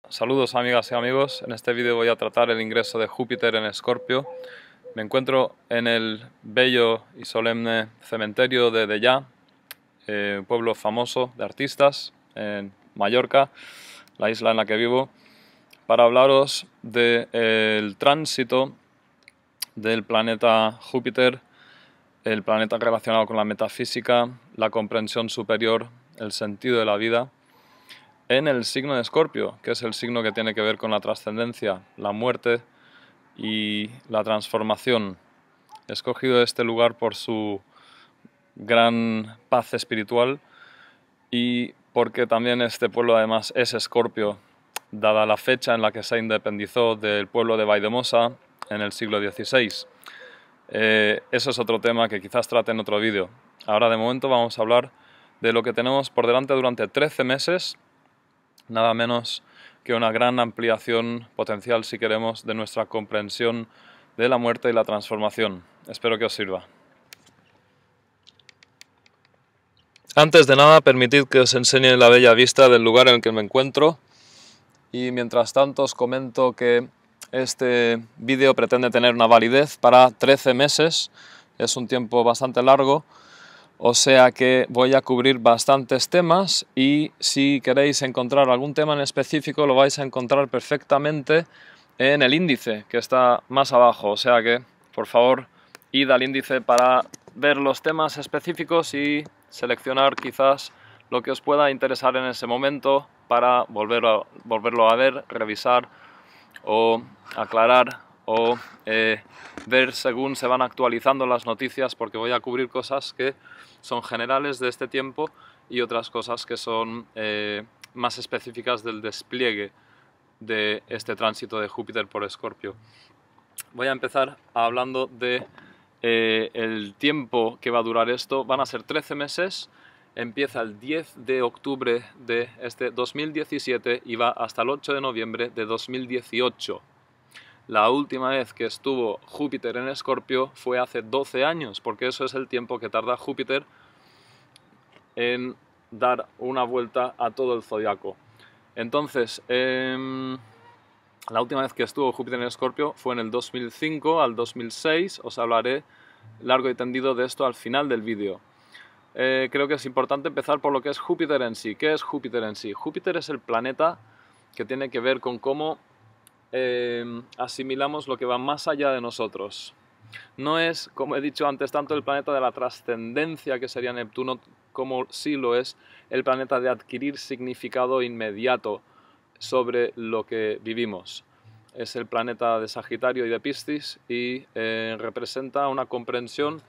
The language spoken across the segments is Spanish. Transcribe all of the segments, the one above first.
Saludos amigas y amigos, en este vídeo voy a tratar el ingreso de Júpiter en Escorpio. Me encuentro en el bello y solemne cementerio de Dellà, un pueblo famoso de artistas en Mallorca, la isla en la que vivo, para hablaros del tránsito del planeta Júpiter, el planeta relacionado con la metafísica, la comprensión superior, el sentido de la vida, en el signo de Escorpio, que es el signo que tiene que ver con la trascendencia, la muerte y la transformación. He escogido este lugar por su gran paz espiritual y porque también este pueblo además es Escorpio, dada la fecha en la que se independizó del pueblo de Valldemossa en el siglo XVI. Eso es otro tema que quizás trate en otro vídeo. Ahora de momento vamos a hablar de lo que tenemos por delante durante 13 meses, nada menos que una gran ampliación potencial, si queremos, de nuestra comprensión de la muerte y la transformación. Espero que os sirva. Antes de nada, permitid que os enseñe la bella vista del lugar en el que me encuentro. Y mientras tanto os comento que este vídeo pretende tener una validez para 13 meses. Es un tiempo bastante largo. O sea que voy a cubrir bastantes temas y si queréis encontrar algún tema en específico lo vais a encontrar perfectamente en el índice que está más abajo. O sea que, por favor, id al índice para ver los temas específicos y seleccionar quizás lo que os pueda interesar en ese momento para volverlo a ver, revisar o aclarar o ver según se van actualizando las noticias, porque voy a cubrir cosas que son generales de este tiempo y otras cosas que son más específicas del despliegue de este tránsito de Júpiter por Escorpio. Voy a empezar hablando de el tiempo que va a durar esto. Van a ser 13 meses. Empieza el 10 de octubre de este 2017 y va hasta el 8 de noviembre de 2018. La última vez que estuvo Júpiter en Escorpio fue hace 12 años, porque eso es el tiempo que tarda Júpiter en dar una vuelta a todo el zodiaco. Entonces, la última vez que estuvo Júpiter en Escorpio fue en el 2005 al 2006. Os hablaré largo y tendido de esto al final del vídeo. Creo que es importante empezar por lo que es Júpiter en sí. ¿Qué es Júpiter en sí? Júpiter es el planeta que tiene que ver con cómo asimilamos lo que va más allá de nosotros. No es, como he dicho antes, tanto el planeta de la trascendencia, que sería Neptuno, como sí lo es el planeta de adquirir significado inmediato sobre lo que vivimos. Es el planeta de Sagitario y de Piscis y representa una comprensión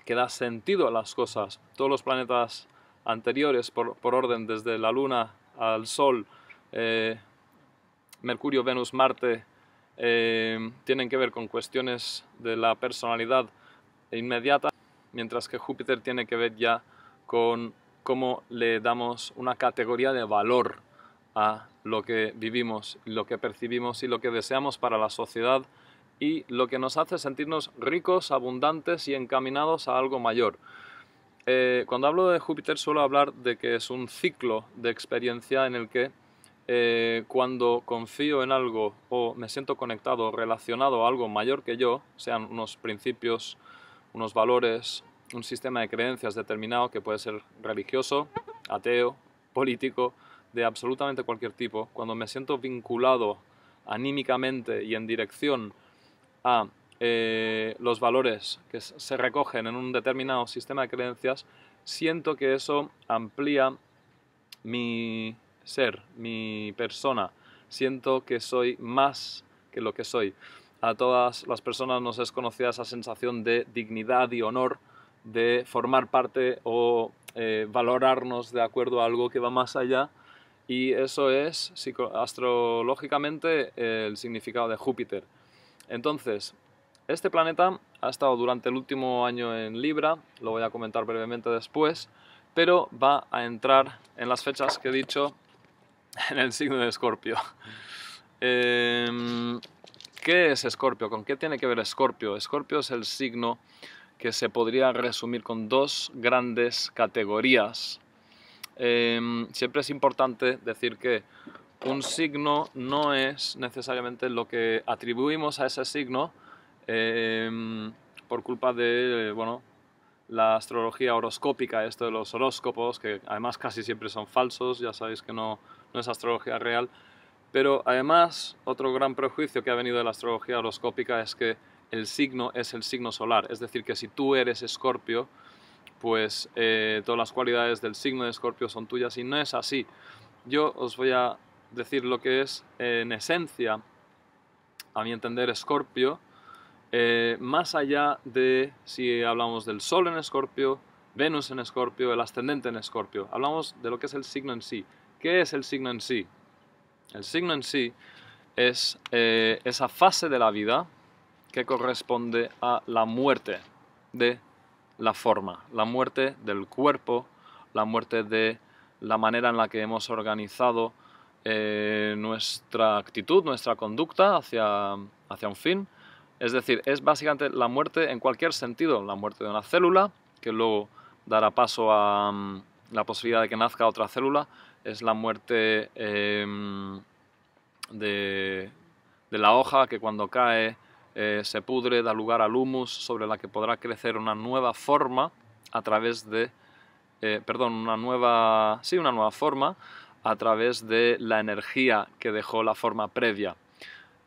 que da sentido a las cosas. Todos los planetas anteriores, por orden, desde la Luna al Sol, Mercurio, Venus, Marte, tienen que ver con cuestiones de la personalidad inmediata, mientras que Júpiter tiene que ver ya con cómo le damos una categoría de valor a lo que vivimos, lo que percibimos y lo que deseamos para la sociedad y lo que nos hace sentirnos ricos, abundantes y encaminados a algo mayor. Cuando hablo de Júpiter suelo hablar de que es un ciclo de experiencia en el que cuando confío en algo o me siento conectado, relacionado a algo mayor que yo, sean unos principios, unos valores, un sistema de creencias determinado que puede ser religioso, ateo, político, de absolutamente cualquier tipo, cuando me siento vinculado anímicamente y en dirección a los valores que se recogen en un determinado sistema de creencias, siento que eso amplía mi ser, mi persona. Siento que soy más que lo que soy. A todas las personas nos es conocida esa sensación de dignidad y honor, de formar parte o valorarnos de acuerdo a algo que va más allá, y eso es astrológicamente el significado de Júpiter. Entonces, este planeta ha estado durante el último año en Libra, lo voy a comentar brevemente después, pero va a entrar en las fechas que he dicho en el signo de Escorpio. ¿Qué es Escorpio? ¿Con qué tiene que ver Escorpio? Escorpio es el signo que se podría resumir con dos grandes categorías. Siempre es importante decir que un signo no es necesariamente lo que atribuimos a ese signo por culpa de, bueno, la astrología horoscópica, esto de los horóscopos, que además casi siempre son falsos, ya sabéis que no es astrología real. Pero además, otro gran prejuicio que ha venido de la astrología horoscópica es que el signo es el signo solar. Es decir, que si tú eres Escorpio, pues todas las cualidades del signo de Escorpio son tuyas, y no es así. Yo os voy a decir lo que es, en esencia, a mi entender, Escorpio, más allá de si hablamos del Sol en Escorpio, Venus en Escorpio, el ascendente en Escorpio. Hablamos de lo que es el signo en sí. ¿Qué es el signo en sí? El signo en sí es esa fase de la vida que corresponde a la muerte de la forma, la muerte del cuerpo, la muerte de la manera en la que hemos organizado nuestra actitud, nuestra conducta hacia un fin. Es decir, es básicamente la muerte en cualquier sentido, la muerte de una célula, que luego dará paso a la posibilidad de que nazca otra célula, es la muerte de la hoja que cuando cae se pudre, da lugar al humus sobre la que podrá crecer una nueva forma a través de, una nueva forma a través de la energía que dejó la forma previa.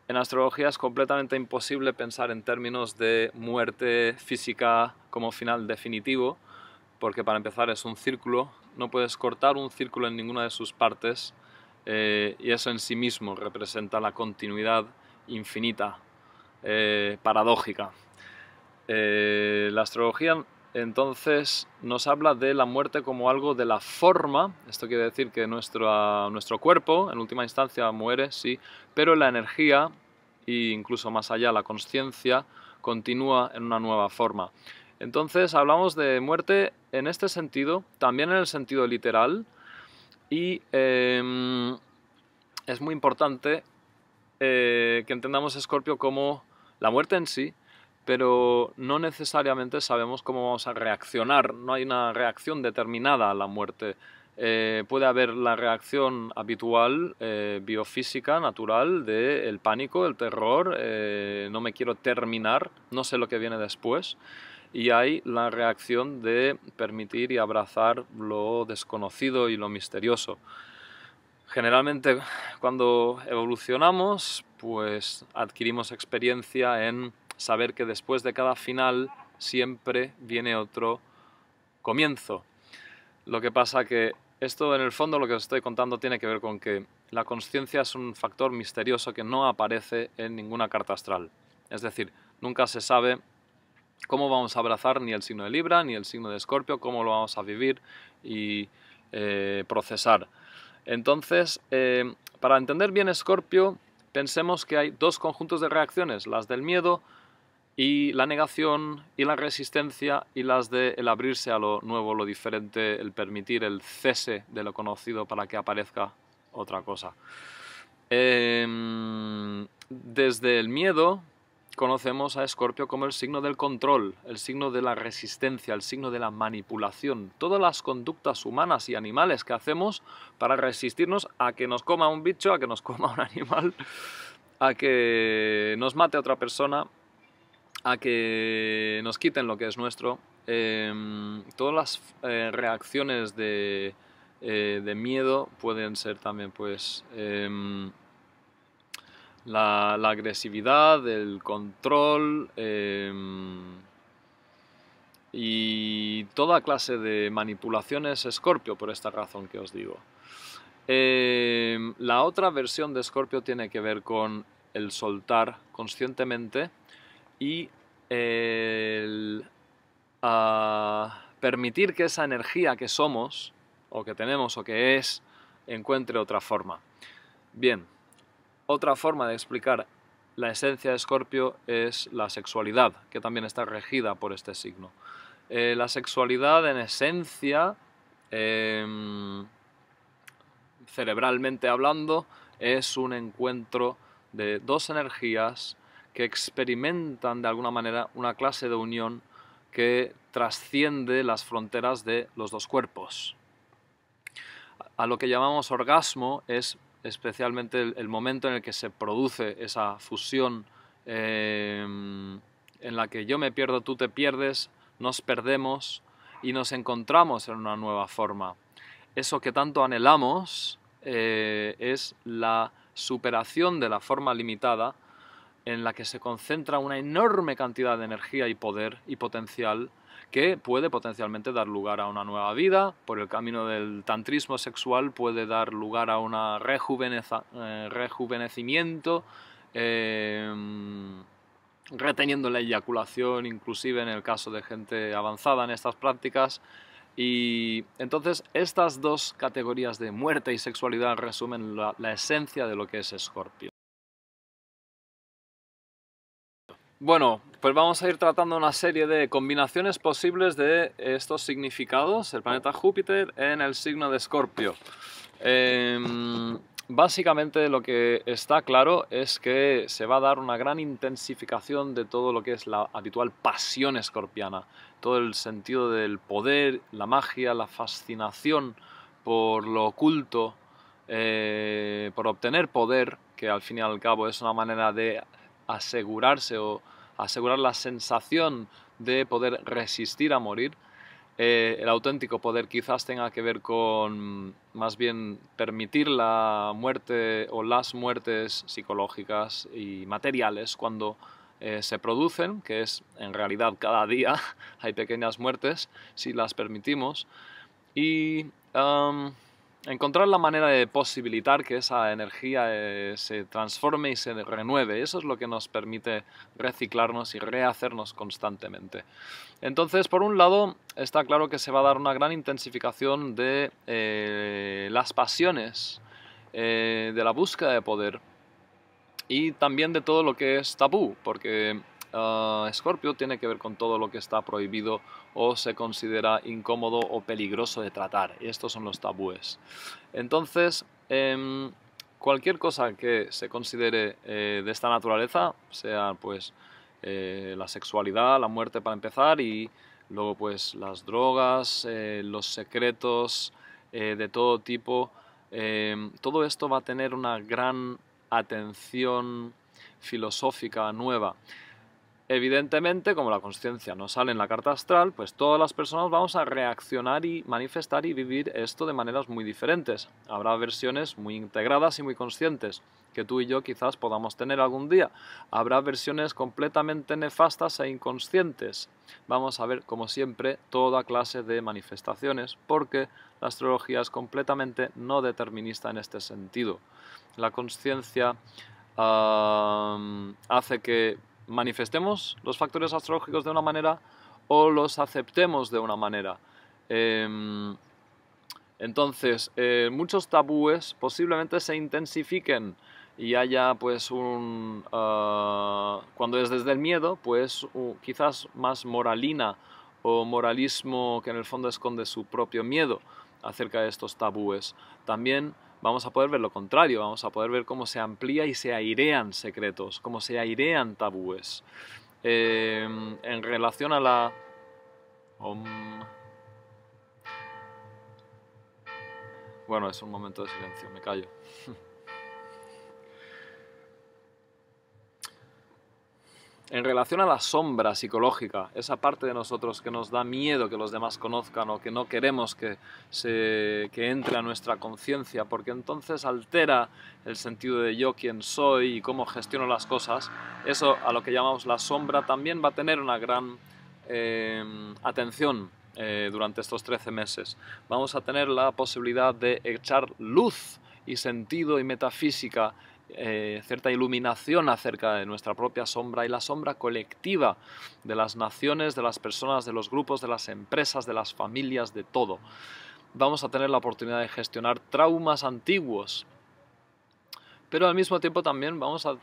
En astrología es completamente imposible pensar en términos de muerte física como final definitivo, porque para empezar es un círculo, no puedes cortar un círculo en ninguna de sus partes, y eso en sí mismo representa la continuidad infinita, paradójica. La astrología entonces nos habla de la muerte como algo de la forma. Esto quiere decir que nuestro cuerpo en última instancia muere, sí, pero la energía e incluso más allá la consciencia continúa en una nueva forma. Entonces hablamos de muerte en este sentido, también en el sentido literal, y es muy importante que entendamos Escorpio como la muerte en sí, pero no necesariamente sabemos cómo vamos a reaccionar, no hay una reacción determinada a la muerte. Puede haber la reacción habitual, biofísica, natural, del pánico, el terror, no me quiero terminar, no sé lo que viene después, y hay la reacción de permitir y abrazar lo desconocido y lo misterioso. Generalmente cuando evolucionamos, pues adquirimos experiencia en saber que después de cada final siempre viene otro comienzo. Lo que pasa que esto en el fondo lo que os estoy contando tiene que ver con que la consciencia es un factor misterioso que no aparece en ninguna carta astral. Es decir, nunca se sabe cómo vamos a abrazar ni el signo de Libra ni el signo de Escorpio, cómo lo vamos a vivir y procesar. Entonces, para entender bien Escorpio, pensemos que hay dos conjuntos de reacciones, las del miedo y la negación y la resistencia, y las de el abrirse a lo nuevo, lo diferente, el permitir el cese de lo conocido para que aparezca otra cosa. Desde el miedo conocemos a Escorpio como el signo del control, el signo de la resistencia, el signo de la manipulación. Todas las conductas humanas y animales que hacemos para resistirnos a que nos coma un bicho, a que nos coma un animal, a que nos mate a otra persona, a que nos quiten lo que es nuestro. Todas las reacciones de miedo pueden ser también, pues, la agresividad, el control y toda clase de manipulaciones Escorpio, por esta razón que os digo. La otra versión de Escorpio tiene que ver con el soltar conscientemente y el permitir que esa energía que somos, o que tenemos, o que es, encuentre otra forma. Bien, otra forma de explicar la esencia de Escorpio es la sexualidad, que también está regida por este signo. La sexualidad, en esencia, cerebralmente hablando, es un encuentro de dos energías que experimentan de alguna manera una clase de unión que trasciende las fronteras de los dos cuerpos. A lo que llamamos orgasmo es especialmente el momento en el que se produce esa fusión en la que yo me pierdo, tú te pierdes, nos perdemos y nos encontramos en una nueva forma. Eso que tanto anhelamos es la superación de la forma limitada en la que se concentra una enorme cantidad de energía y poder y potencial que puede potencialmente dar lugar a una nueva vida. Por el camino del tantrismo sexual puede dar lugar a un rejuvenecimiento, reteniendo la eyaculación, inclusive en el caso de gente avanzada en estas prácticas. Y entonces estas dos categorías de muerte y sexualidad resumen la esencia de lo que es Escorpio. Bueno, pues vamos a ir tratando una serie de combinaciones posibles de estos significados, el planeta Júpiter en el signo de Escorpio. Básicamente lo que está claro es que se va a dar una gran intensificación de todo lo que es la habitual pasión escorpiana, todo el sentido del poder, la magia, la fascinación por lo oculto, por obtener poder, que al fin y al cabo es una manera de asegurarse o asegurar la sensación de poder resistir a morir. El auténtico poder quizás tenga que ver con más bien permitir la muerte o las muertes psicológicas y materiales cuando se producen, que es en realidad cada día hay pequeñas muertes si las permitimos, y encontrar la manera de posibilitar que esa energía se transforme y se renueve. Eso es lo que nos permite reciclarnos y rehacernos constantemente. Entonces, por un lado, está claro que se va a dar una gran intensificación de las pasiones, de la búsqueda de poder y también de todo lo que es tabú, porque Escorpio tiene que ver con todo lo que está prohibido o se considera incómodo o peligroso de tratar. Y estos son los tabúes. Entonces, cualquier cosa que se considere de esta naturaleza, sea pues la sexualidad, la muerte para empezar, y luego pues las drogas, los secretos de todo tipo, todo esto va a tener una gran atención filosófica nueva. Evidentemente, como la consciencia no sale en la carta astral, pues todas las personas vamos a reaccionar y manifestar y vivir esto de maneras muy diferentes. Habrá versiones muy integradas y muy conscientes, que tú y yo quizás podamos tener algún día. Habrá versiones completamente nefastas e inconscientes. Vamos a ver, como siempre, toda clase de manifestaciones, porque la astrología es completamente no determinista en este sentido. La consciencia hace que manifestemos los factores astrológicos de una manera o los aceptemos de una manera. Entonces, muchos tabúes posiblemente se intensifiquen y haya pues cuando es desde el miedo, pues quizás más moralina o moralismo que en el fondo esconde su propio miedo acerca de estos tabúes. También vamos a poder ver lo contrario, vamos a poder ver cómo se amplía y se airean secretos, cómo se airean tabúes. En relación a la... Bueno, es un momento de silencio, me callo. En relación a la sombra psicológica, esa parte de nosotros que nos da miedo que los demás conozcan o que no queremos que entre a nuestra conciencia, porque entonces altera el sentido de yo quién soy y cómo gestiono las cosas, eso a lo que llamamos la sombra también va a tener una gran atención durante estos 13 meses. Vamos a tener la posibilidad de echar luz y sentido y metafísica, cierta iluminación acerca de nuestra propia sombra y la sombra colectiva de las naciones, de las personas, de los grupos, de las empresas, de las familias, de todo. Vamos a tener la oportunidad de gestionar traumas antiguos, pero al mismo tiempo también vamos a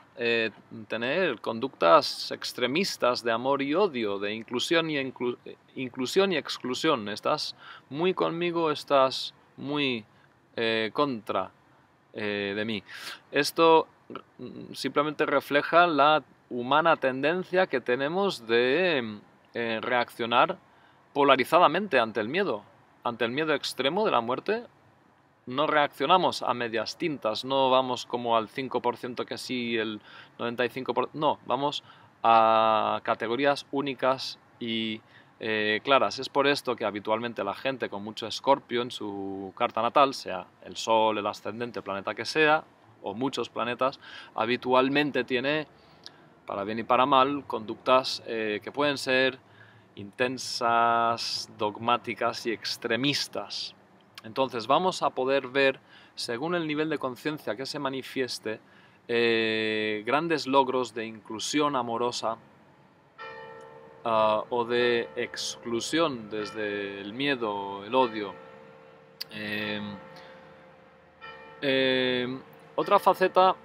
tener conductas extremistas de amor y odio, de inclusión y exclusión. Estás muy conmigo, estás muy contra de mí. Esto simplemente refleja la humana tendencia que tenemos de reaccionar polarizadamente ante el miedo extremo de la muerte. no reaccionamos a medias tintas, no vamos como al 5% que sí, el 95%, no, vamos a categorías únicas y claras. Es por esto que habitualmente la gente con mucho Escorpio en su carta natal, sea el Sol, el ascendente, el planeta que sea, o muchos planetas, habitualmente tiene, para bien y para mal, conductas que pueden ser intensas, dogmáticas y extremistas. Entonces vamos a poder ver, según el nivel de conciencia que se manifieste, grandes logros de inclusión amorosa o de exclusión desde el miedo, el odio. Otra faceta,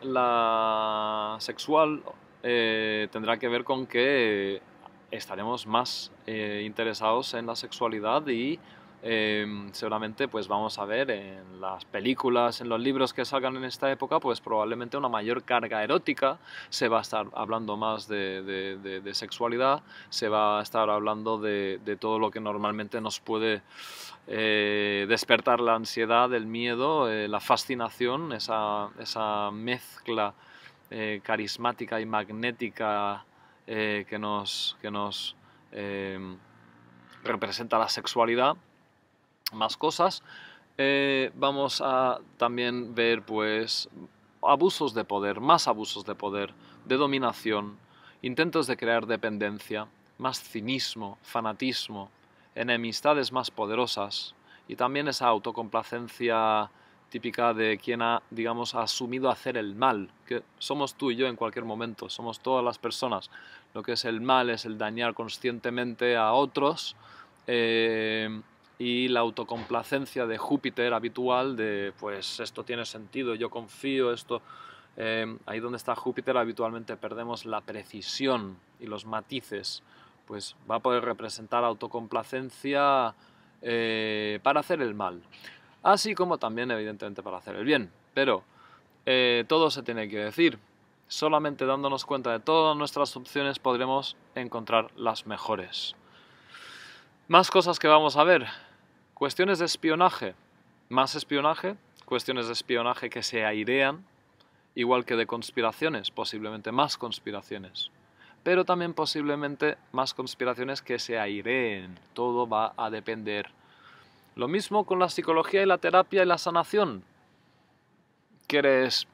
la sexual, tendrá que ver con que estaremos más interesados en la sexualidad y seguramente pues vamos a ver en las películas, en los libros que salgan en esta época, pues probablemente una mayor carga erótica, se va a estar hablando más de sexualidad, se va a estar hablando de todo lo que normalmente nos puede despertar la ansiedad, el miedo, la fascinación, esa mezcla carismática y magnética que nos representa la sexualidad. Más cosas. Vamos a también ver pues abusos de poder, más abusos de poder, de dominación, intentos de crear dependencia, más cinismo, fanatismo, enemistades más poderosas y también esa autocomplacencia típica de quien ha, digamos, asumido hacer el mal, que somos tú y yo en cualquier momento, somos todas las personas. Lo que es el mal es el dañar conscientemente a otros, y la autocomplacencia de Júpiter habitual de, pues esto tiene sentido, yo confío, esto... ahí donde está Júpiter habitualmente perdemos la precisión y los matices, pues va a poder representar autocomplacencia para hacer el mal, así como también evidentemente para hacer el bien, pero todo se tiene que decir. Solamente dándonos cuenta de todas nuestras opciones podremos encontrar las mejores. Más cosas que vamos a ver. Cuestiones de espionaje. Más espionaje. Cuestiones de espionaje que se airean. Igual que de conspiraciones. Posiblemente más conspiraciones. Pero también posiblemente más conspiraciones que se aireen. Todo va a depender. Lo mismo con la psicología y la terapia y la sanación. ¿Quieres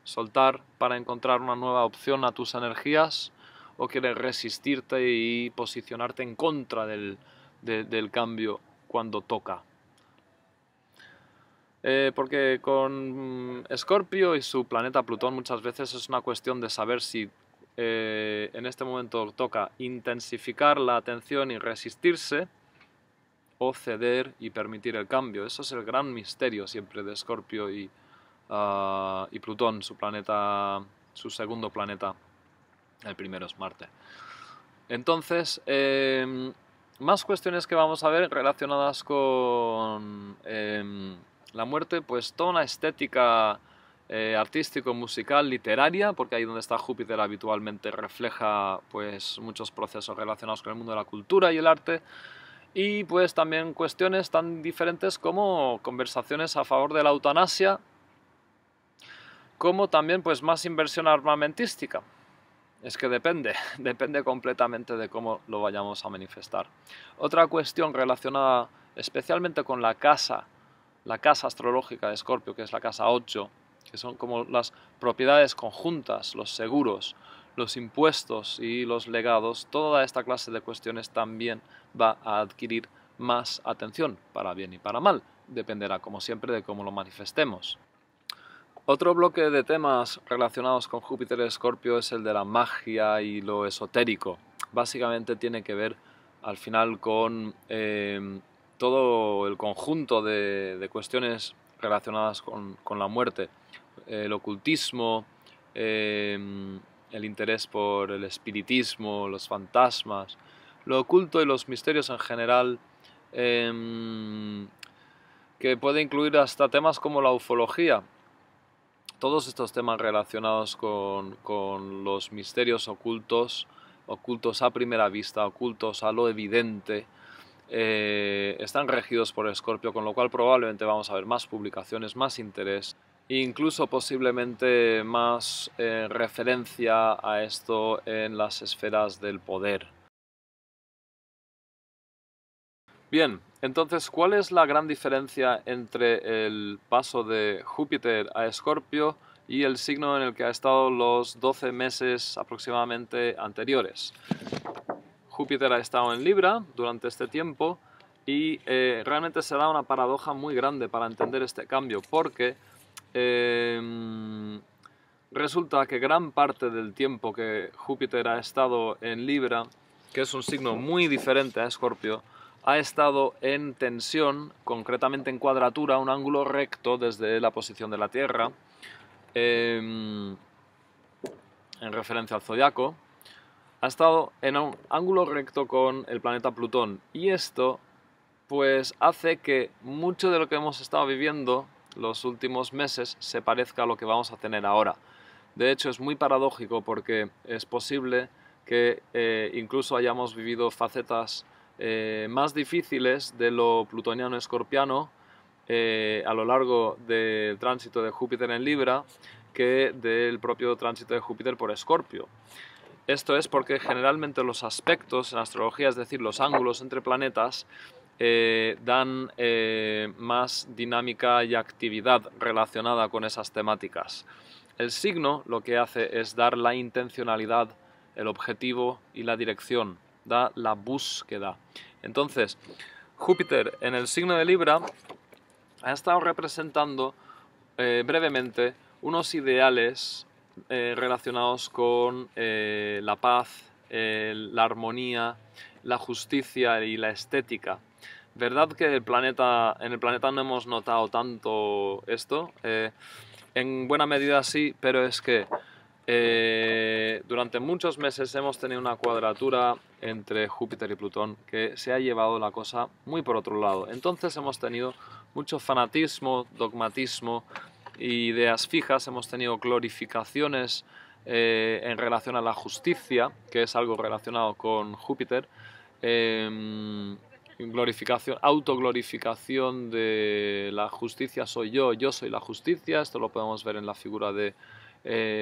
soltar para encontrar una nueva opción a tus energías? ¿O quieres resistirte y posicionarte en contra del cambio cuando toca? Porque con Escorpio y su planeta Plutón muchas veces es una cuestión de saber si en este momento toca intensificar la atención y resistirse, o ceder y permitir el cambio. Eso es el gran misterio siempre de Escorpio y Plutón, su planeta, su segundo planeta. El primero es Marte. Entonces, más cuestiones que vamos a ver relacionadas con la muerte, pues toda una estética artístico, musical, literaria, porque ahí donde está Júpiter habitualmente refleja pues muchos procesos relacionados con el mundo de la cultura y el arte, y pues también cuestiones tan diferentes como conversaciones a favor de la eutanasia, como también pues más inversión armamentística. Es que depende completamente de cómo lo vayamos a manifestar. Otra cuestión relacionada especialmente con la casa astrológica de Escorpio, que es la casa 8, que son como las propiedades conjuntas, los seguros, los impuestos y los legados, toda esta clase de cuestiones también va a adquirir más atención, para bien y para mal. Dependerá, como siempre, de cómo lo manifestemos. Otro bloque de temas relacionados con Júpiter y Escorpio es el de la magia y lo esotérico. Básicamente tiene que ver al final con todo el conjunto de cuestiones relacionadas con la muerte. El ocultismo, el interés por el espiritismo, los fantasmas, lo oculto y los misterios en general, que puede incluir hasta temas como la ufología. Todos estos temas relacionados con los misterios ocultos, ocultos a primera vista, ocultos a lo evidente, están regidos por Escorpio, con lo cual probablemente vamos a ver más publicaciones, más interés e incluso posiblemente más referencia a esto en las esferas del poder. Bien, entonces, ¿cuál es la gran diferencia entre el paso de Júpiter a Escorpio y el signo en el que ha estado los 12 meses aproximadamente anteriores? Júpiter ha estado en Libra durante este tiempo y realmente se da una paradoja muy grande para entender este cambio, porque resulta que gran parte del tiempo que Júpiter ha estado en Libra, que es un signo muy diferente a Escorpio, ha estado en tensión, concretamente en cuadratura, un ángulo recto desde la posición de la Tierra, en referencia al zodiaco. Ha estado en un ángulo recto con el planeta Plutón, y esto pues hace que mucho de lo que hemos estado viviendo los últimos meses se parezca a lo que vamos a tener ahora. De hecho, es muy paradójico porque es posible que incluso hayamos vivido facetas más difíciles de lo plutoniano-escorpiano a lo largo del tránsito de Júpiter en Libra que del propio tránsito de Júpiter por Escorpio. Esto es porque generalmente los aspectos en astrología, es decir, los ángulos entre planetas, dan más dinámica y actividad relacionada con esas temáticas. El signo lo que hace es dar la intencionalidad, el objetivo y la dirección, da la búsqueda. Entonces, Júpiter en el signo de Libra ha estado representando brevemente unos ideales relacionados con la paz, la armonía, la justicia y la estética. ¿Verdad que en el planeta no hemos notado tanto esto? En buena medida sí, pero es que durante muchos meses hemos tenido una cuadratura entre Júpiter y Plutón que se ha llevado la cosa muy por otro lado. Entonces hemos tenido mucho fanatismo, dogmatismo, ideas fijas, hemos tenido glorificaciones en relación a la justicia, que es algo relacionado con Júpiter, autoglorificación de la justicia soy yo soy la justicia. Esto lo podemos ver en la figura de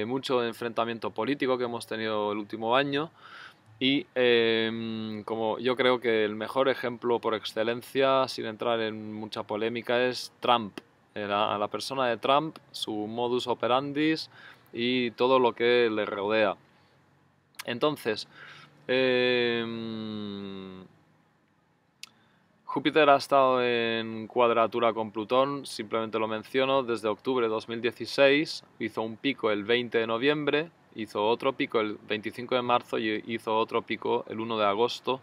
mucho enfrentamiento político que hemos tenido el último año. Y como yo creo que el mejor ejemplo por excelencia, sin entrar en mucha polémica, es Trump. A la persona de Trump, su modus operandi y todo lo que le rodea. Entonces, Júpiter ha estado en cuadratura con Plutón, simplemente lo menciono, desde octubre de 2016, hizo un pico el 20 de noviembre, hizo otro pico el 25 de marzo y hizo otro pico el 1 de agosto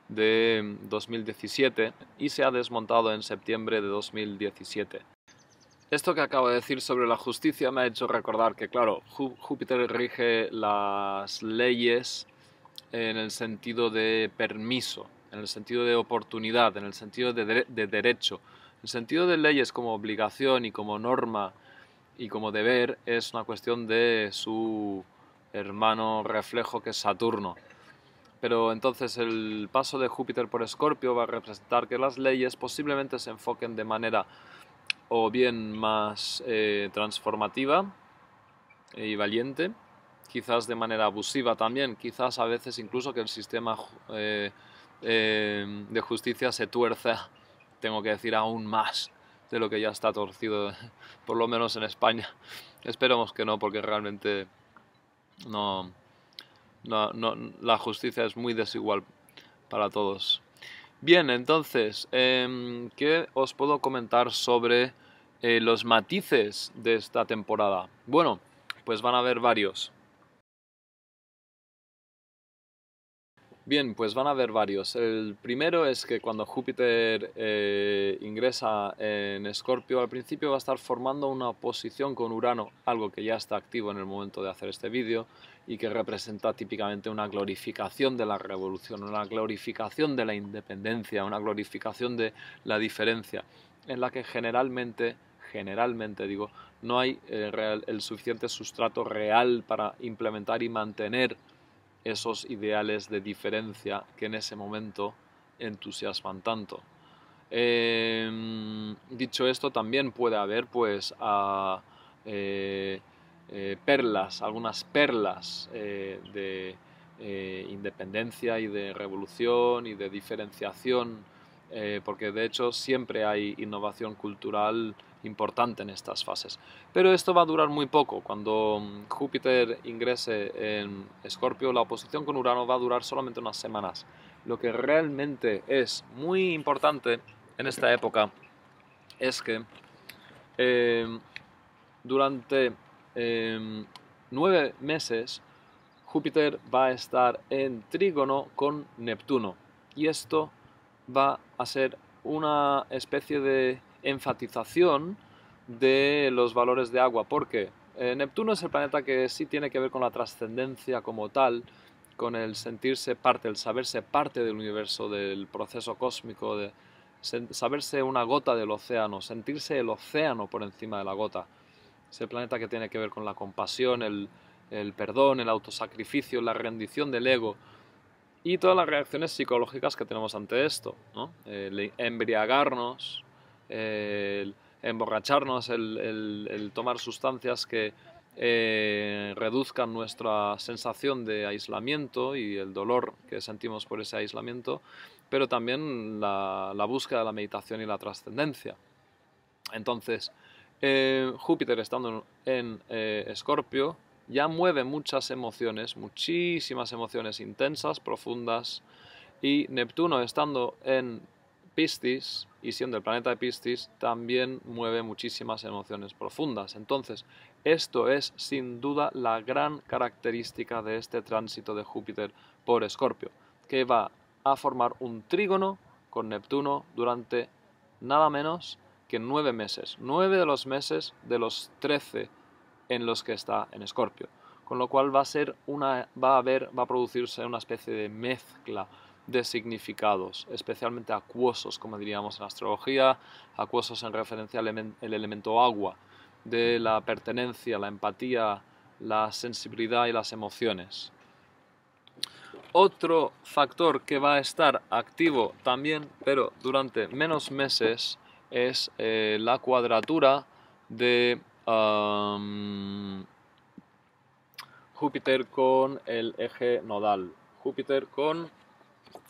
de 2017 y se ha desmontado en septiembre de 2017. Esto que acabo de decir sobre la justicia me ha hecho recordar que, claro, Júpiter rige las leyes en el sentido de permiso, en el sentido de oportunidad, en el sentido de derecho. El sentido de leyes como obligación y como norma y como deber es una cuestión de su hermano reflejo, que es Saturno. Pero entonces el paso de Júpiter por Escorpio va a representar que las leyes posiblemente se enfoquen de manera o bien más transformativa y valiente, quizás de manera abusiva también, quizás a veces incluso que el sistema de justicia se tuerza, tengo que decir, aún más de lo que ya está torcido, por lo menos en España. Esperemos que no, porque realmente la justicia es muy desigual para todos. Bien, entonces, ¿qué os puedo comentar sobre los matices de esta temporada? Bueno, pues van a haber varios. Bien, pues van a haber varios. El primero es que cuando Júpiter ingresa en Escorpio, al principio va a estar formando una oposición con Urano, algo que ya está activo en el momento de hacer este vídeo y que representa típicamente una glorificación de la revolución, una glorificación de la independencia, una glorificación de la diferencia, en la que generalmente digo, no hay el suficiente sustrato real para implementar y mantener esos ideales de diferencia que en ese momento entusiasman tanto. Dicho esto, también puede haber pues perlas, algunas perlas de independencia y de revolución y de diferenciación, porque de hecho siempre hay innovación cultural importante en estas fases. Pero esto va a durar muy poco. Cuando Júpiter ingrese en Escorpio, la oposición con Urano va a durar solamente unas semanas. Lo que realmente es muy importante en esta época es que durante 9 meses Júpiter va a estar en trígono con Neptuno, y esto va a ser una especie de enfatización de los valores de agua, porque Neptuno es el planeta que sí tiene que ver con la trascendencia como tal, con el sentirse parte, el saberse parte del universo, del proceso cósmico, de saberse una gota del océano, sentirse el océano por encima de la gota. Es el planeta que tiene que ver con la compasión, el perdón, el autosacrificio, la rendición del ego y todas las reacciones psicológicas que tenemos ante esto, ¿no? El embriagarnos, el emborracharnos, el tomar sustancias que reduzcan nuestra sensación de aislamiento y el dolor que sentimos por ese aislamiento, pero también la búsqueda de la meditación y la trascendencia. Entonces, Júpiter estando en Escorpio ya mueve muchas emociones, muchísimas emociones intensas, profundas, y Neptuno estando en Piscis y siendo el planeta de Piscis también mueve muchísimas emociones profundas. Entonces, esto es sin duda la gran característica de este tránsito de Júpiter por Escorpio, que va a formar un trígono con Neptuno durante nada menos que 9 meses. 9 de los meses de los 13 en los que está en Escorpio. Con lo cual va a producirse una especie de mezcla de significados, especialmente acuosos, como diríamos en astrología, acuosos en referencia al elemento agua, de la pertenencia, la empatía, la sensibilidad y las emociones. Otro factor que va a estar activo también, pero durante menos meses, es la cuadratura de Júpiter con el eje nodal. Júpiter con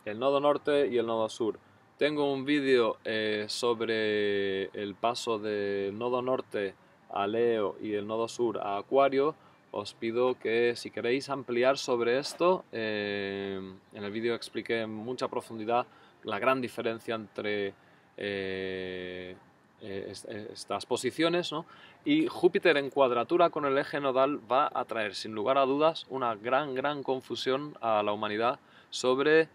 el nodo norte y el nodo sur. Tengo un vídeo sobre el paso del nodo norte a Leo y el nodo sur a Acuario. Os pido que si queréis ampliar sobre esto, en el vídeo expliqué en mucha profundidad la gran diferencia entre estas posiciones, ¿no? Y Júpiter en cuadratura con el eje nodal va a traer sin lugar a dudas una gran confusión a la humanidad sobre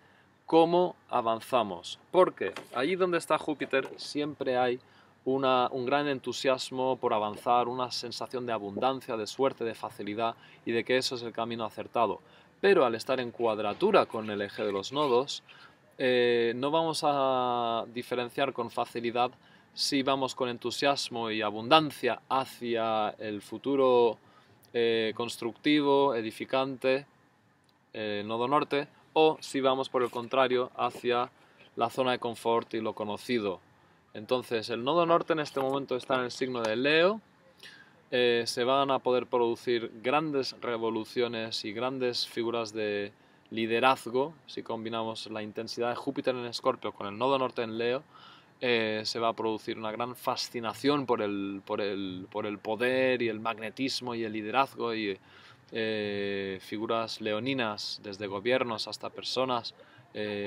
cómo avanzamos, porque allí donde está Júpiter siempre hay un gran entusiasmo por avanzar, una sensación de abundancia, de suerte, de facilidad y de que eso es el camino acertado. Pero al estar en cuadratura con el eje de los nodos, no vamos a diferenciar con facilidad si vamos con entusiasmo y abundancia hacia el futuro constructivo, edificante, nodo norte, o si vamos por el contrario hacia la zona de confort y lo conocido. Entonces el nodo norte en este momento está en el signo de Leo. Se van a poder producir grandes revoluciones y grandes figuras de liderazgo si combinamos la intensidad de Júpiter en Escorpio con el nodo norte en Leo. Se va a producir una gran fascinación por el poder y el magnetismo y el liderazgo y figuras leoninas, desde gobiernos hasta personas,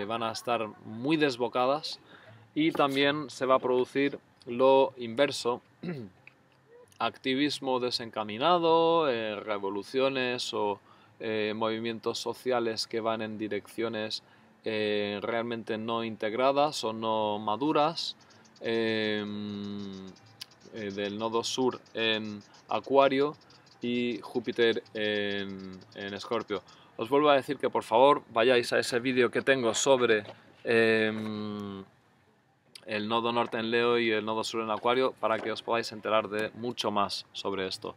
van a estar muy desbocadas, y también se va a producir lo inverso, activismo desencaminado, revoluciones o movimientos sociales que van en direcciones realmente no integradas o no maduras, del nodo sur en Acuario y Júpiter en Escorpio. Os vuelvo a decir que por favor vayáis a ese vídeo que tengo sobre el nodo norte en Leo y el nodo sur en Acuario para que os podáis enterar de mucho más sobre esto.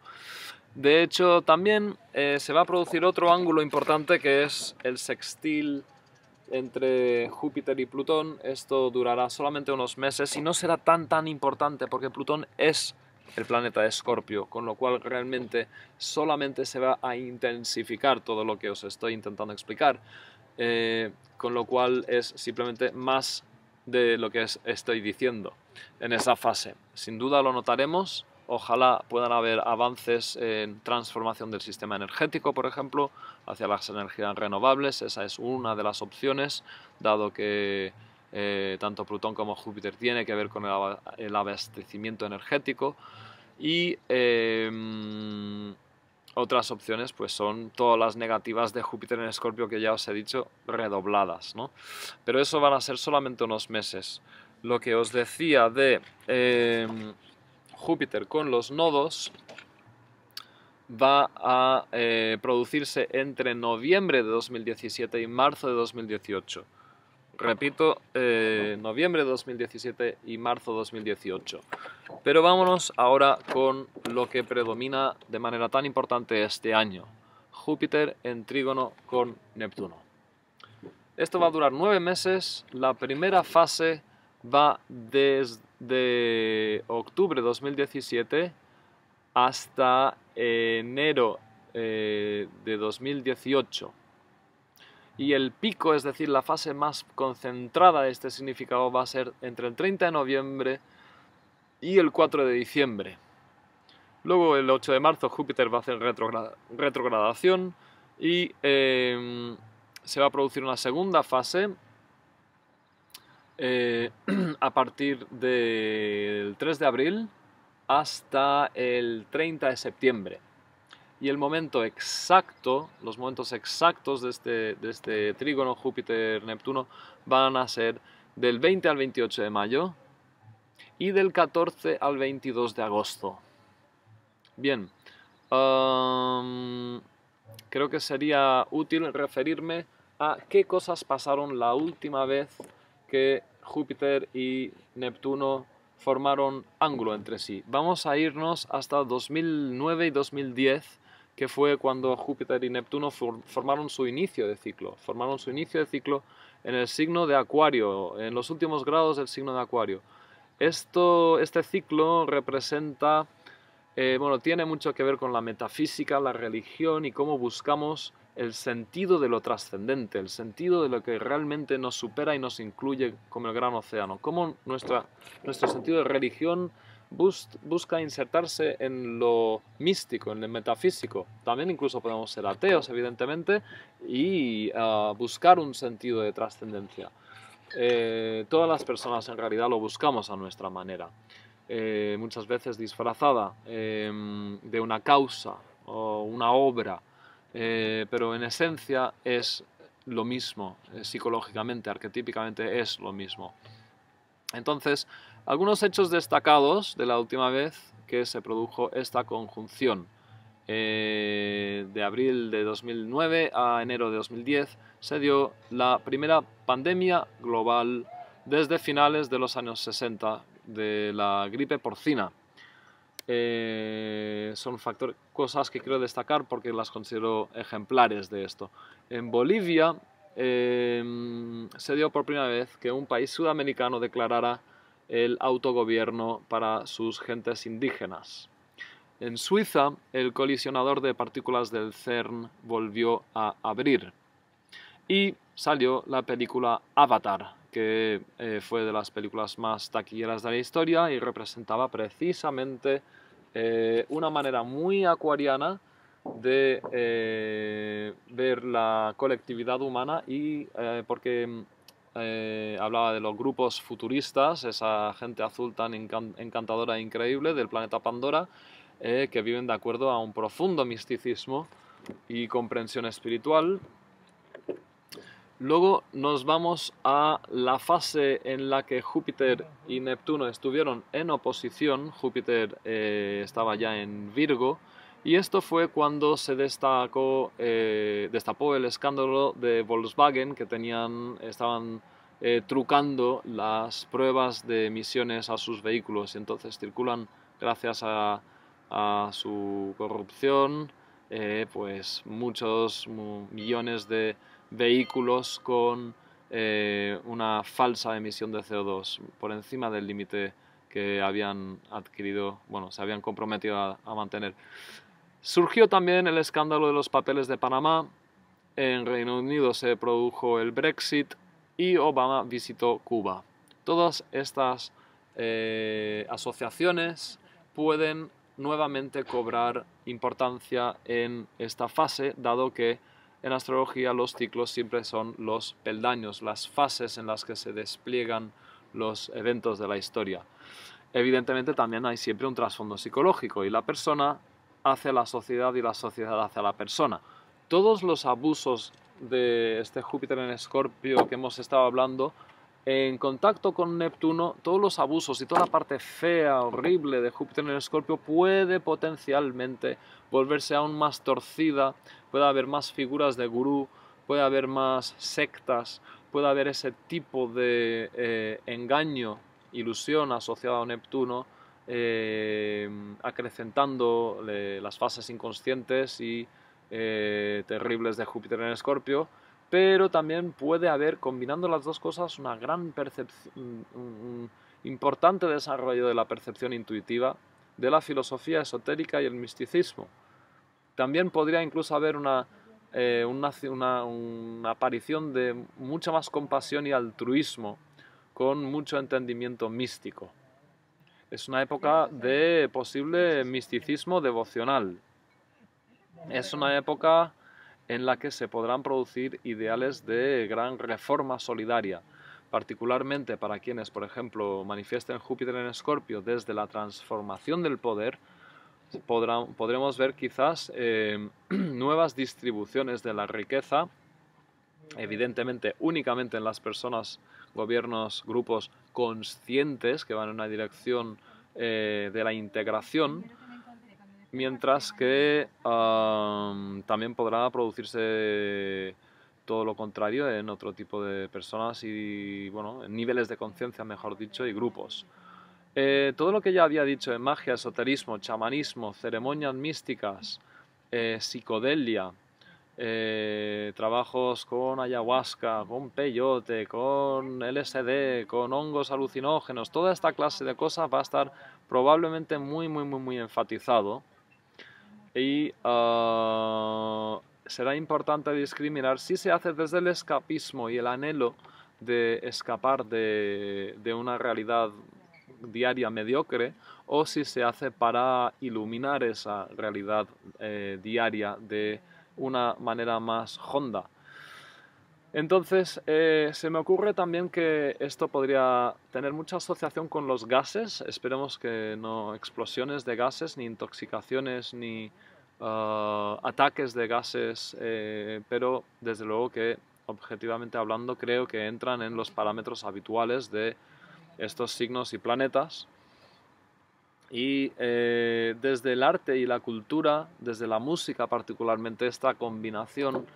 De hecho, también se va a producir otro ángulo importante que es el sextil entre Júpiter y Plutón, esto durará solamente unos meses y no será tan importante porque Plutón es el planeta de Escorpio, con lo cual realmente solamente se va a intensificar todo lo que os estoy intentando explicar, con lo cual es simplemente más de lo que estoy diciendo en esa fase. Sin duda lo notaremos. Ojalá puedan haber avances en transformación del sistema energético, por ejemplo, hacia las energías renovables. Esa es una de las opciones, dado que tanto Plutón como Júpiter tiene que ver con el abastecimiento energético. Y otras opciones pues son todas las negativas de Júpiter en Escorpio que ya os he dicho, redobladas, ¿no? Pero eso van a ser solamente unos meses. Lo que os decía de Júpiter con los nodos va a producirse entre noviembre de 2017 y marzo de 2018. Repito, noviembre de 2017 y marzo de 2018. Pero vámonos ahora con lo que predomina de manera tan importante este año. Júpiter en trígono con Neptuno. Esto va a durar 9 meses. La primera fase va desde octubre de 2017 hasta enero de 2018. Y el pico, es decir, la fase más concentrada de este significado, va a ser entre el 30 de noviembre y el 4 de diciembre. Luego, el 8 de marzo, Júpiter va a hacer retrogradación y se va a producir una segunda fase a partir del 3 de abril hasta el 30 de septiembre. Y el momento exacto, los momentos exactos de este trígono Júpiter-Neptuno van a ser del 20 al 28 de mayo y del 14 al 22 de agosto. Bien, creo que sería útil referirme a qué cosas pasaron la última vez que Júpiter y Neptuno formaron ángulo entre sí. Vamos a irnos hasta 2009 y 2010, que fue cuando Júpiter y Neptuno formaron su inicio de ciclo. Formaron su inicio de ciclo en el signo de Acuario, en los últimos grados del signo de Acuario. Este ciclo representa, bueno, tiene mucho que ver con la metafísica, la religión y cómo buscamos el sentido de lo trascendente, el sentido de lo que realmente nos supera y nos incluye como el gran océano. Cómo nuestro sentido de religión busca insertarse en lo místico, en lo metafísico. También incluso podemos ser ateos, evidentemente, y buscar un sentido de trascendencia. Todas las personas en realidad lo buscamos a nuestra manera, muchas veces disfrazada de una causa o una obra, pero en esencia es lo mismo, psicológicamente, arquetípicamente es lo mismo. Entonces, algunos hechos destacados de la última vez que se produjo esta conjunción. De abril de 2009 a enero de 2010 se dio la primera pandemia global desde finales de los años 60 de la gripe porcina. Son cosas que quiero destacar porque las considero ejemplares de esto. En Bolivia se dio por primera vez que un país sudamericano declarara el autogobierno para sus gentes indígenas. En Suiza, el colisionador de partículas del CERN volvió a abrir y salió la película Avatar, que fue de las películas más taquilleras de la historia y representaba precisamente una manera muy acuariana de ver la colectividad humana y porque hablaba de los grupos futuristas, esa gente azul tan encantadora e increíble del planeta Pandora, que viven de acuerdo a un profundo misticismo y comprensión espiritual. Luego nos vamos a la fase en la que Júpiter y Neptuno estuvieron en oposición. Júpiter estaba ya en Virgo y esto fue cuando se destapó el escándalo de Volkswagen, que estaban trucando las pruebas de emisiones a sus vehículos y entonces circulan gracias a su corrupción pues muchos millones de vehículos con una falsa emisión de CO2 por encima del límite que habían adquirido, bueno, se habían comprometido a mantener. Surgió también el escándalo de los papeles de Panamá, en Reino Unido se produjo el Brexit y Obama visitó Cuba. Todas estas asociaciones pueden nuevamente cobrar importancia en esta fase, dado que en astrología los ciclos siempre son los peldaños, las fases en las que se despliegan los eventos de la historia. Evidentemente también hay siempre un trasfondo psicológico y la persona hace a la sociedad y la sociedad hace a la persona. Todos los abusos de este Júpiter en Escorpio que hemos estado hablando, en contacto con Neptuno, todos los abusos y toda la parte fea, horrible de Júpiter en Escorpio puede potencialmente volverse aún más torcida, puede haber más figuras de gurú, puede haber más sectas, puede haber ese tipo de engaño, ilusión asociada a Neptuno, acrecentando las fases inconscientes y terribles de Júpiter en Escorpio, pero también puede haber, combinando las dos cosas, una gran percepción, un importante desarrollo de la percepción intuitiva, de la filosofía esotérica y el misticismo. También podría incluso haber una aparición de mucha más compasión y altruismo, con mucho entendimiento místico. Es una época de posible misticismo devocional. Es una época en la que se podrán producir ideales de gran reforma solidaria, particularmente para quienes, por ejemplo, manifiesten Júpiter en Escorpio desde la transformación del poder. Podremos ver quizás nuevas distribuciones de la riqueza, evidentemente únicamente en las personas, gobiernos, grupos conscientes que van en una dirección de la integración, mientras que también podrá producirse todo lo contrario en otro tipo de personas y, bueno, en niveles de conciencia, mejor dicho, y grupos. Todo lo que ya había dicho en magia, esoterismo, chamanismo, ceremonias místicas, psicodelia, trabajos con ayahuasca, con peyote, con LSD, con hongos alucinógenos, toda esta clase de cosas va a estar probablemente muy enfatizado y será importante discriminar si se hace desde el escapismo y el anhelo de escapar de una realidad diaria mediocre o si se hace para iluminar esa realidad diaria de una manera más honda. Entonces, se me ocurre también que esto podría tener mucha asociación con los gases. Esperemos que no explosiones de gases, ni intoxicaciones, ni ataques de gases, pero desde luego que, objetivamente hablando, creo que entran en los parámetros habituales de estos signos y planetas. Y desde el arte y la cultura, desde la música particularmente, esta combinación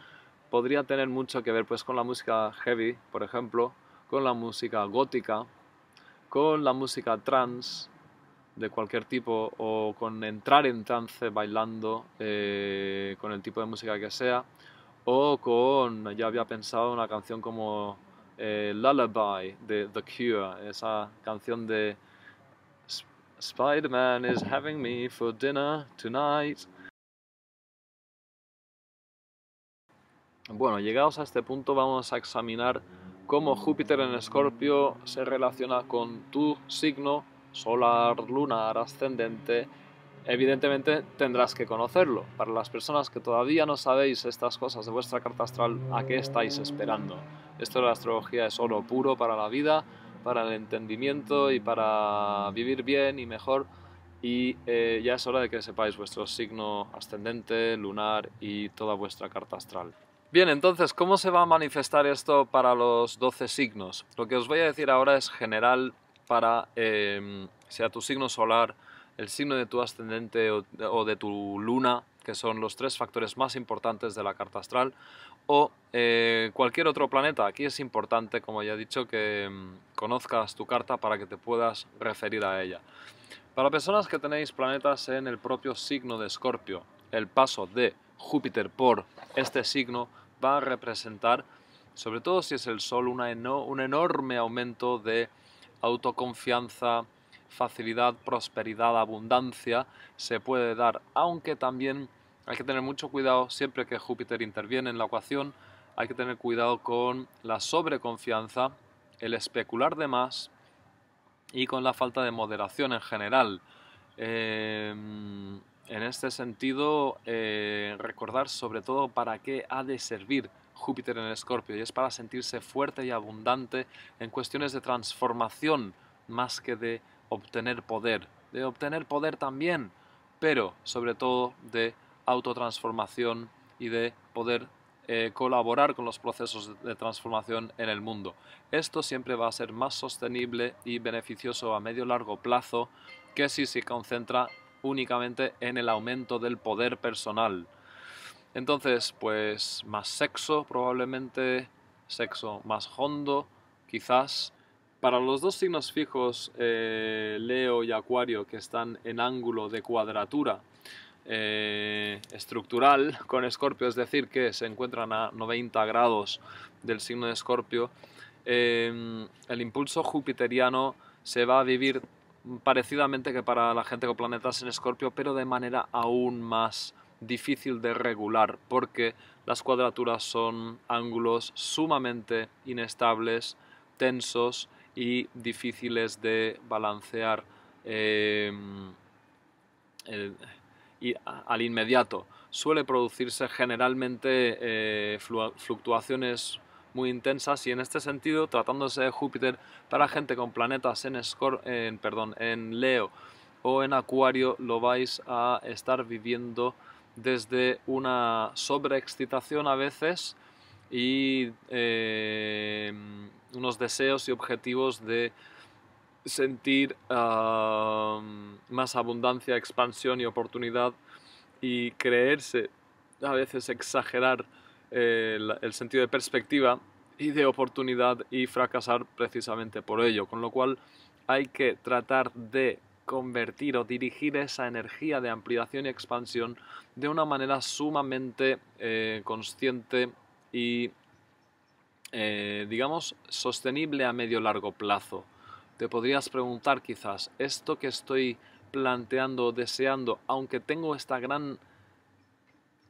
podría tener mucho que ver pues, con la música heavy, por ejemplo, con la música gótica, con la música trance de cualquier tipo o con entrar en trance bailando con el tipo de música que sea, o con, ya había pensado, una canción como Lullaby de The Cure, esa canción de Spider-Man is having me for dinner tonight. Bueno, llegados a este punto vamos a examinar cómo Júpiter en Escorpio se relaciona con tu signo solar, lunar, ascendente. Evidentemente tendrás que conocerlo. Para las personas que todavía no sabéis estas cosas de vuestra carta astral, ¿a qué estáis esperando? Esto de la astrología es oro puro para la vida, para el entendimiento y para vivir bien y mejor. Y ya es hora de que sepáis vuestro signo ascendente, lunar y toda vuestra carta astral. Bien, entonces, ¿cómo se va a manifestar esto para los 12 signos? Lo que os voy a decir ahora es general para, sea tu signo solar, el signo de tu ascendente o de tu luna, que son los 3 factores más importantes de la carta astral, o cualquier otro planeta. Aquí es importante, como ya he dicho, que conozcas tu carta para que te puedas referir a ella. Para personas que tenéis planetas en el propio signo de Escorpio, el paso de Júpiter por este signo va a representar sobre todo si es el Sol, un enorme aumento de autoconfianza, facilidad, prosperidad, abundancia se puede dar, aunque también hay que tener mucho cuidado siempre que Júpiter interviene en la ecuación, hay que tener cuidado con la sobreconfianza, el especular de más y con la falta de moderación en general. En este sentido, recordar sobre todo para qué ha de servir Júpiter en Escorpio, y es para sentirse fuerte y abundante en cuestiones de transformación más que de obtener poder también, pero sobre todo de autotransformación y de poder colaborar con los procesos de transformación en el mundo. Esto siempre va a ser más sostenible y beneficioso a medio largo plazo que si se concentra únicamente en el aumento del poder personal. Entonces, pues más sexo, probablemente sexo más hondo, quizás. Para los dos signos fijos, Leo y Acuario, que están en ángulo de cuadratura estructural con Escorpio, es decir, que se encuentran a 90 grados del signo de Escorpio, el impulso jupiteriano se va a vivir parecidamente que para la gente con planetas en Escorpio, pero de manera aún más difícil de regular, porque las cuadraturas son ángulos sumamente inestables, tensos y difíciles de balancear y al inmediato. Suele producirse generalmente fluctuaciones muy intensas, y en este sentido, tratándose de Júpiter, para gente con planetas en Leo o en Acuario, lo vais a estar viviendo desde una sobreexcitación a veces y unos deseos y objetivos de sentir más abundancia, expansión y oportunidad, y creerse, a veces exagerar el sentido de perspectiva y de oportunidad, y fracasar precisamente por ello, con lo cual hay que tratar de convertir o dirigir esa energía de ampliación y expansión de una manera sumamente consciente y digamos sostenible a medio largo plazo. Te podrías preguntar quizás, esto que estoy planteando, deseando, aunque tengo esta gran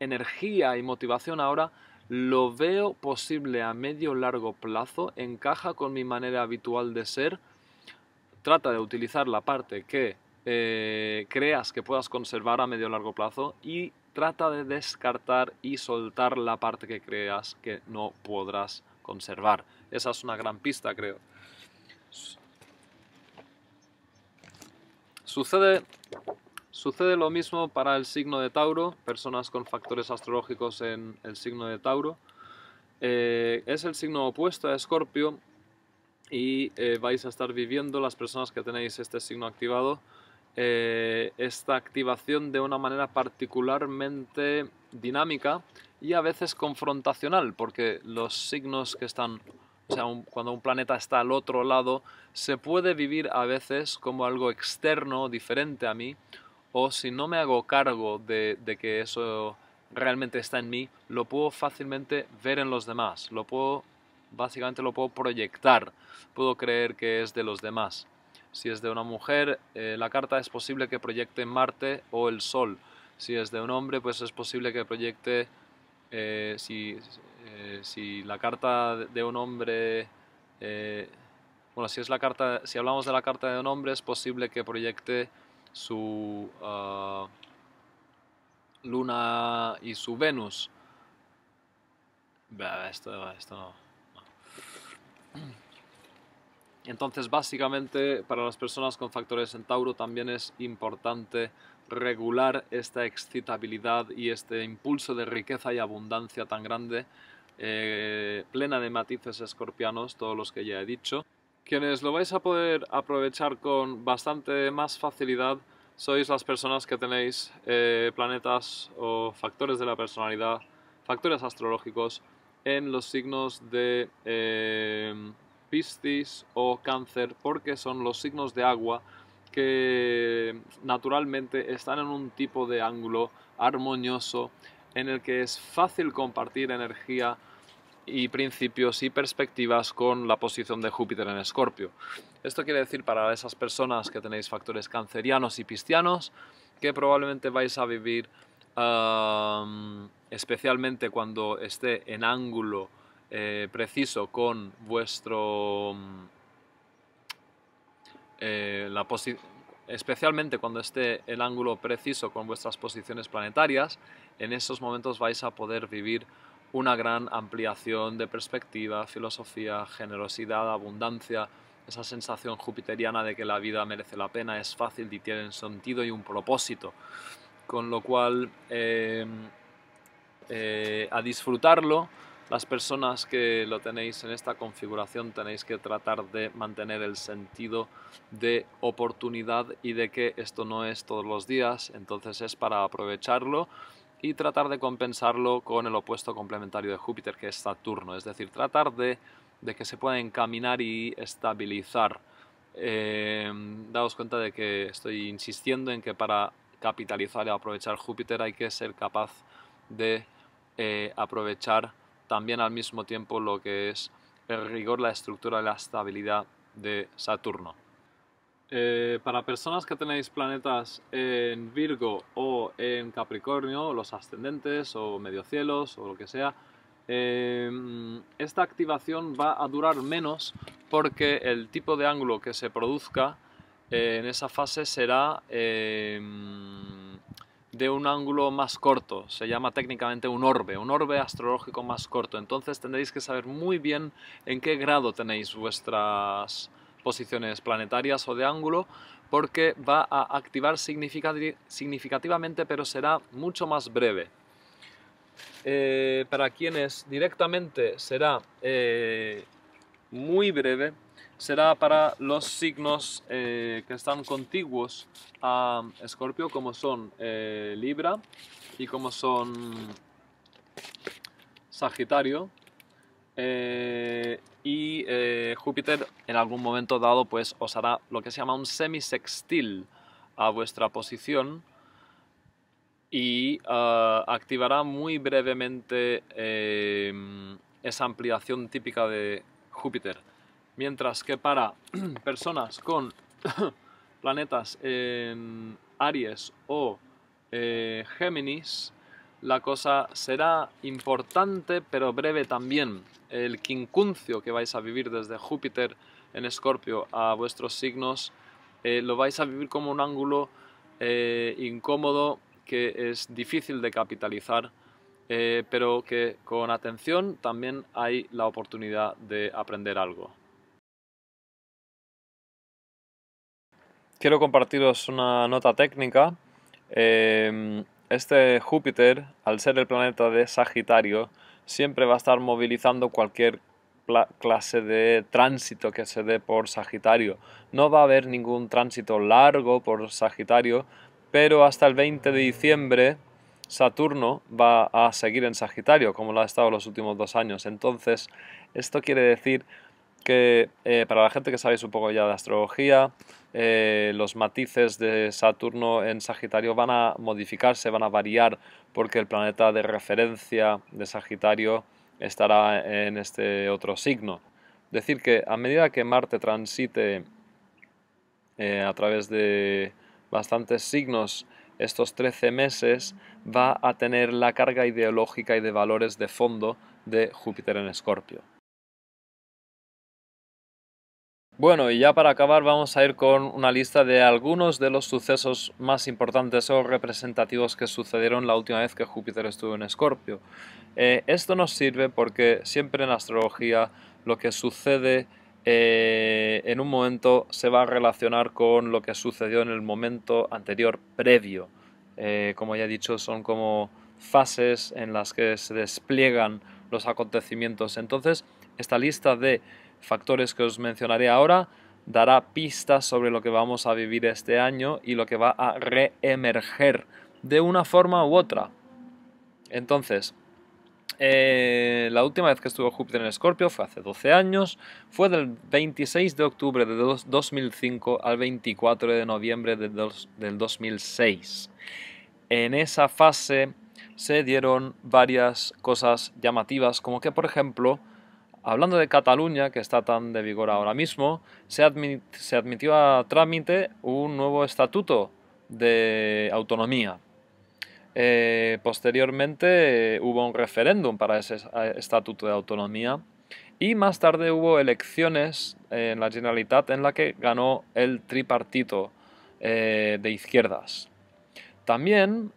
energía y motivación ahora, ¿lo veo posible a medio largo plazo? ¿Encaja con mi manera habitual de ser? Trata de utilizar la parte que creas que puedas conservar a medio largo plazo, y trata de descartar y soltar la parte que creas que no podrás conservar. Esa es una gran pista, creo. Sucede lo mismo para el signo de Tauro, personas con factores astrológicos en el signo de Tauro. Es el signo opuesto a Escorpio, y vais a estar viviendo, las personas que tenéis este signo activado, esta activación de una manera particularmente dinámica y a veces confrontacional, porque los signos que están, o sea, cuando un planeta está al otro lado, se puede vivir a veces como algo externo, diferente a mí, o si no me hago cargo de que eso realmente está en mí, lo puedo fácilmente ver en los demás, básicamente lo puedo proyectar, puedo creer que es de los demás. Si es de una mujer, la carta es posible que proyecte Marte o el Sol. Si es de un hombre, pues es posible que proyecte, si la carta de un hombre, bueno, si hablamos de la carta de un hombre, es posible que proyecte su Luna y su Venus. Esto no. Entonces, básicamente, para las personas con factores en Tauro también es importante regular esta excitabilidad y este impulso de riqueza y abundancia tan grande, plena de matices escorpianos, todos los que ya he dicho. Quienes lo vais a poder aprovechar con bastante más facilidad sois las personas que tenéis planetas o factores de la personalidad, factores astrológicos en los signos de Piscis o Cáncer, porque son los signos de agua que naturalmente están en un tipo de ángulo armonioso en el que es fácil compartir energía y principios y perspectivas con la posición de Júpiter en Escorpio. Esto quiere decir para esas personas que tenéis factores cancerianos y piscianos que probablemente vais a vivir, especialmente cuando esté en ángulo preciso con vuestro... especialmente cuando esté el ángulo preciso con vuestras posiciones planetarias, en esos momentos vais a poder vivir una gran ampliación de perspectiva, filosofía, generosidad, abundancia, esa sensación jupiteriana de que la vida merece la pena, es fácil y tiene un sentido y un propósito. Con lo cual, a disfrutarlo. Las personas que lo tenéis en esta configuración tenéis que tratar de mantener el sentido de oportunidad y de que esto no es todos los días, entonces es para aprovecharlo y tratar de compensarlo con el opuesto complementario de Júpiter, que es Saturno, es decir, tratar de que se pueda encaminar y estabilizar. Daos cuenta de que estoy insistiendo en que para capitalizar y aprovechar Júpiter hay que ser capaz de aprovechar también al mismo tiempo lo que es el rigor, la estructura y la estabilidad de Saturno. Para personas que tenéis planetas en Virgo o en Capricornio, los ascendentes o mediocielos o lo que sea, esta activación va a durar menos porque el tipo de ángulo que se produzca en esa fase será de un ángulo más corto, se llama técnicamente un orbe astrológico más corto, entonces tendréis que saber muy bien en qué grado tenéis vuestras posiciones planetarias o de ángulo, porque va a activar significativamente, pero será mucho más breve. Para quienes directamente será muy breve, será para los signos que están contiguos a Escorpio, como son Libra y como son Sagitario, y Júpiter en algún momento dado pues os hará lo que se llama un semisextil a vuestra posición y activará muy brevemente esa ampliación típica de Júpiter. Mientras que para personas con planetas en Aries o Géminis, la cosa será importante pero breve también. El quincuncio que vais a vivir desde Júpiter en Escorpio a vuestros signos lo vais a vivir como un ángulo incómodo que es difícil de capitalizar, pero que con atención también hay la oportunidad de aprender algo. Quiero compartiros una nota técnica. Este Júpiter, al ser el planeta de Sagitario, siempre va a estar movilizando cualquier clase de tránsito que se dé por Sagitario. No va a haber ningún tránsito largo por Sagitario, pero hasta el 20 de diciembre Saturno va a seguir en Sagitario, como lo ha estado los últimos 2 años. Entonces, esto quiere decir que para la gente que sabéis un poco ya de astrología, los matices de Saturno en Sagitario van a modificarse, van a variar, porque el planeta de referencia de Sagitario estará en este otro signo. Es decir, que a medida que Marte transite a través de bastantes signos estos 13 meses, va a tener la carga ideológica y de valores de fondo de Júpiter en Escorpio. Bueno, y ya para acabar vamos a ir con una lista de algunos de los sucesos más importantes o representativos que sucedieron la última vez que Júpiter estuvo en Escorpio. Esto nos sirve porque siempre en astrología lo que sucede en un momento se va a relacionar con lo que sucedió en el momento anterior previo. Como ya he dicho, son como fases en las que se despliegan los acontecimientos. Entonces, esta lista de factores que os mencionaré ahora dará pistas sobre lo que vamos a vivir este año y lo que va a reemerger de una forma u otra. Entonces, la última vez que estuvo Júpiter en Escorpio fue hace 12 años, fue del 26 de octubre de 2005 al 24 de noviembre del 2006. En esa fase se dieron varias cosas llamativas, como que, por ejemplo, hablando de Cataluña, que está tan de vigor ahora mismo, se admitió a trámite un nuevo estatuto de autonomía. Posteriormente hubo un referéndum para ese estatuto de autonomía y más tarde hubo elecciones en la Generalitat en la que ganó el tripartito de izquierdas. También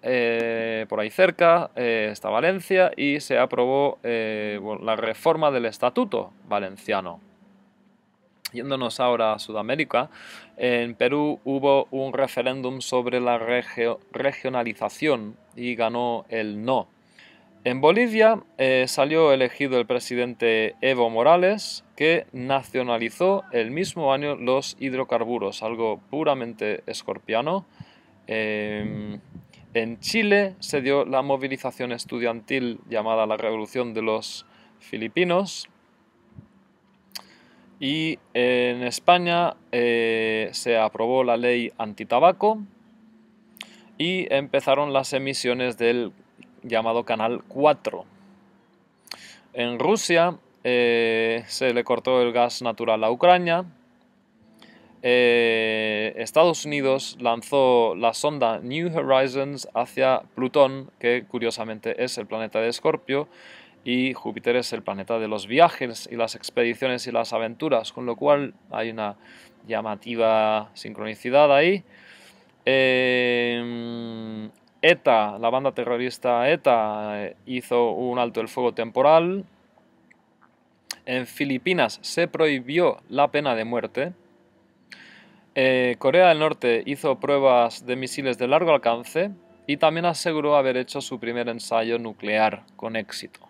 por ahí cerca está Valencia y se aprobó la reforma del Estatuto Valenciano. Yéndonos ahora a Sudamérica, en Perú hubo un referéndum sobre la regionalización y ganó el no. En Bolivia salió elegido el presidente Evo Morales, que nacionalizó el mismo año los hidrocarburos, algo puramente escorpiano. En Chile se dio la movilización estudiantil llamada la Revolución de los Filipinos. Y en España se aprobó la ley antitabaco y empezaron las emisiones del llamado Canal 4. En Rusia se le cortó el gas natural a Ucrania. Estados Unidos lanzó la sonda New Horizons hacia Plutón, que curiosamente es el planeta de Escorpio, y Júpiter es el planeta de los viajes y las expediciones y las aventuras, con lo cual hay una llamativa sincronicidad ahí. ETA, la banda terrorista ETA, hizo un alto el fuego temporal. En Filipinas se prohibió la pena de muerte. Corea del Norte hizo pruebas de misiles de largo alcance y también aseguró haber hecho su primer ensayo nuclear con éxito.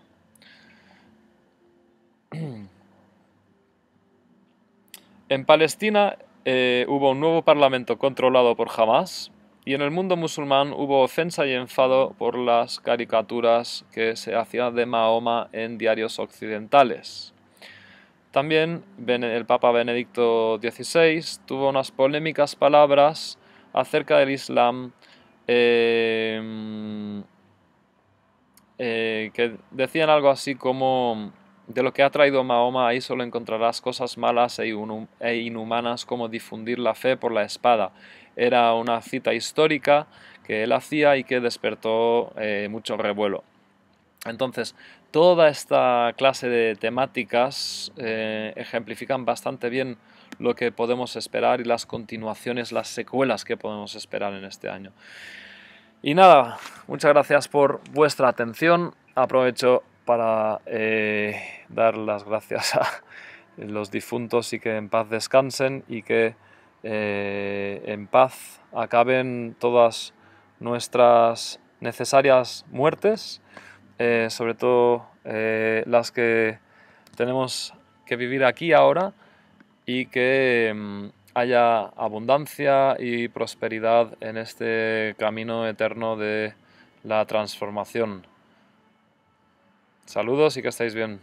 En Palestina hubo un nuevo parlamento controlado por Hamas y en el mundo musulmán hubo ofensa y enfado por las caricaturas que se hacían de Mahoma en diarios occidentales. También el Papa Benedicto XVI tuvo unas polémicas palabras acerca del Islam que decían algo así como: de lo que ha traído Mahoma ahí solo encontrarás cosas malas e inhumanas como difundir la fe por la espada. Era una cita histórica que él hacía y que despertó mucho revuelo. Entonces, toda esta clase de temáticas ejemplifican bastante bien lo que podemos esperar y las continuaciones, las secuelas que podemos esperar en este año. Y nada, muchas gracias por vuestra atención. Aprovecho para dar las gracias a los difuntos y que en paz descansen y que en paz acaben todas nuestras necesarias muertes. Sobre todo las que tenemos que vivir aquí ahora, y que haya abundancia y prosperidad en este camino eterno de la transformación. Saludos y que estéis bien.